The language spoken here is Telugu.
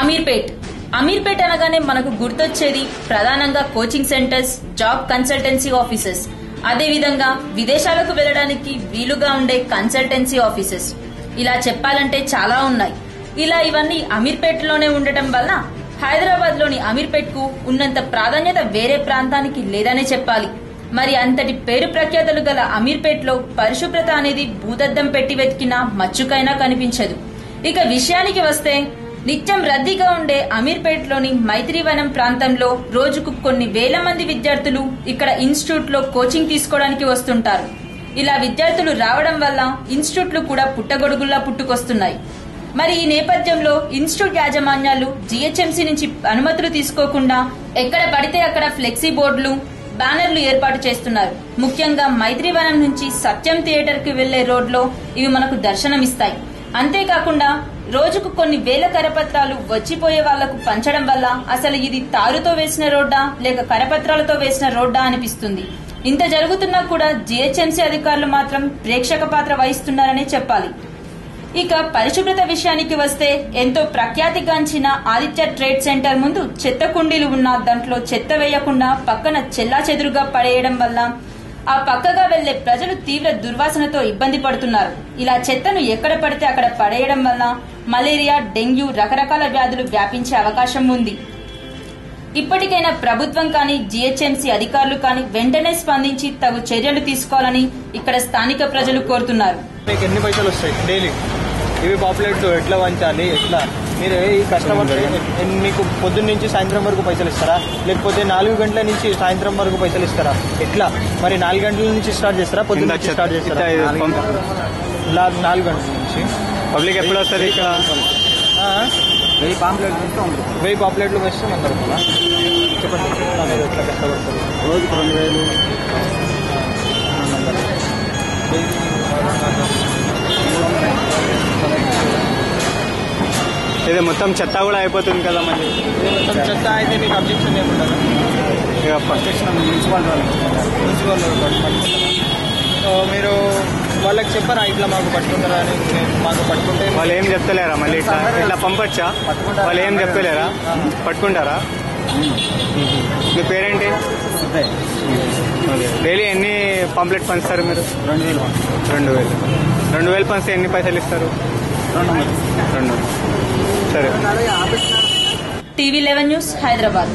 అమీర్పేట్ అమీర్పేట్ అనగానే మనకు గుర్తొచ్చేది ప్రధానంగా coaching centres, job consultancy offices, అదేవిధంగా విదేశాలకు వెళ్లడానికి వీలుగా ఉండే కన్సల్టెన్సీ ఆఫీసెస్. ఇలా చెప్పాలంటే చాలా ఉన్నాయి. ఇలా ఇవన్నీ అమీర్పేటలోనే ఉండటం వల్ల హైదరాబాద్ లోని అమీర్పేట్ కు ఉన్నంత ప్రాధాన్యత వేరే ప్రాంతానికి లేదనే చెప్పాలి. మరి అంతటి పేరు ప్రఖ్యాతలు గల అమీర్పేట్ లో పరిశుభ్రత అనేది భూతద్దం పెట్టి వెతికినా మచ్చుకైనా కనిపించదు. ఇక విషయానికి వస్తే నిత్యం రద్దీగా ఉండే అమీర్పేట్ లోని మైత్రివనం ప్రాంతంలో రోజుకు కొన్ని వేల మంది విద్యార్థులు ఇక్కడ ఇన్స్టిట్యూట్ లో కోచింగ్ తీసుకోవడానికి వస్తుంటారు. ఇలా విద్యార్థులు రావడం వల్ల ఇన్స్టిట్యూట్లు కూడా పుట్టగొడుగుల్లా పుట్టుకొస్తున్నాయి. మరి ఈ నేపథ్యంలో ఇన్స్టిట్యూట్ యాజమాన్యాలు జీహెచ్ఎంసీ నుంచి అనుమతులు తీసుకోకుండా ఎక్కడ పడితే అక్కడ ఫ్లెక్సీ బోర్డులు, బ్యానర్లు ఏర్పాటు చేస్తున్నారు. ముఖ్యంగా మైత్రివనం నుంచి సత్యం థియేటర్ కి వెళ్లే రోడ్లో ఇవి మనకు దర్శనమిస్తాయి. అంతేకాకుండా రోజుకు కొన్ని వేల కరపత్రాలు వచ్చిపోయే వాళ్లకు పంచడం వల్ల అసలు ఇది తారుతో వేసిన రోడ్డా లేక కరపత్రాలతో వేసిన రోడ్డా అనిపిస్తుంది. ఇంత జరుగుతున్నా కూడా జీహెచ్ఎంసీ అధికారులు మాత్రం ప్రేక్షక పాత్ర వహిస్తున్నారనే చెప్పాలి. ఇక పరిశుభ్రత విషయానికి వస్తే ఎంతో ప్రఖ్యాతిగాంచిన ఆదిత్య ట్రేడ్ సెంటర్ ముందు చెత్త కుండీలు ఉన్నా దాంట్లో చెత్త వేయకుండా పక్కన చెల్లాచెదురుగా పడేయడం వల్ల ఆ పక్కగా వెళ్లే ప్రజలు తీవ్ర దుర్వాసనతో ఇబ్బంది పడుతున్నారు. ఇలా చెత్తను ఎక్కడ పడితే అక్కడ పడేయడం వల్ల మలేరియా, డెంగ్యూ, రకరకాల వ్యాధులు వ్యాపించే అవకాశం ఉంది. ఇప్పటికైనా ప్రభుత్వం కానీ జీహెచ్ఎంసీ అధికారులు కానీ వెంటనే స్పందించి తగు చర్యలు తీసుకోవాలని ఇక్కడ స్థానిక ప్రజలు కోరుతున్నారు. మీకు ఎన్ని పైసలు వస్తాయి డైలీ? ఇవి పాపులేట్ ఎట్లా వంచాలి? ఎట్లా మీరు ఈ కస్టమర్ మీకు పొద్దున్న నుంచి సాయంత్రం వరకు పైసలు ఇస్తారా, లేకపోతే 4 గంటల నుంచి సాయంత్రం వరకు పైసలు ఇస్తారా? ఎట్లా మరి 4 గంటల నుంచి స్టార్ట్ చేస్తారా, పొద్దున్న నుంచి స్టార్ట్ చేస్తారా? 4 గంటల నుంచి. పబ్లిక్ ఎప్పుడు వస్తుంది ఇక్కడ? 1000 పాంప్లెట్లు వేస్తే 100 రూపాయలా? చెప్పండి మీరు ఎట్లా కష్టపడతారు? రోజుకు 2000. ఇది మొత్తం చెత్త కూడా అయిపోతుంది కదా. మళ్ళీ మొత్తం చెత్త అయితే మీకు అబ్జెక్షన్ ఏముండదు? మీరు వాళ్ళకి చెప్పారా ఇట్లా మాకు పట్టుకుంటారా అని? మాకు పట్టుకుంటే వాళ్ళు ఏం చెప్తలేరా? మళ్ళీ ఇట్లా పంపొచ్చా? వాళ్ళు ఏం చెప్తలేరా? పట్టుకుంటారా? మీ పేరేంటి? డైలీ ఎన్ని పాంప్లెట్ పంచుతారు మీరు? 2000 పంచితే ఎన్ని పైసలు ఇస్తారు? 2. సరే. TV 11 news, Hyderabad.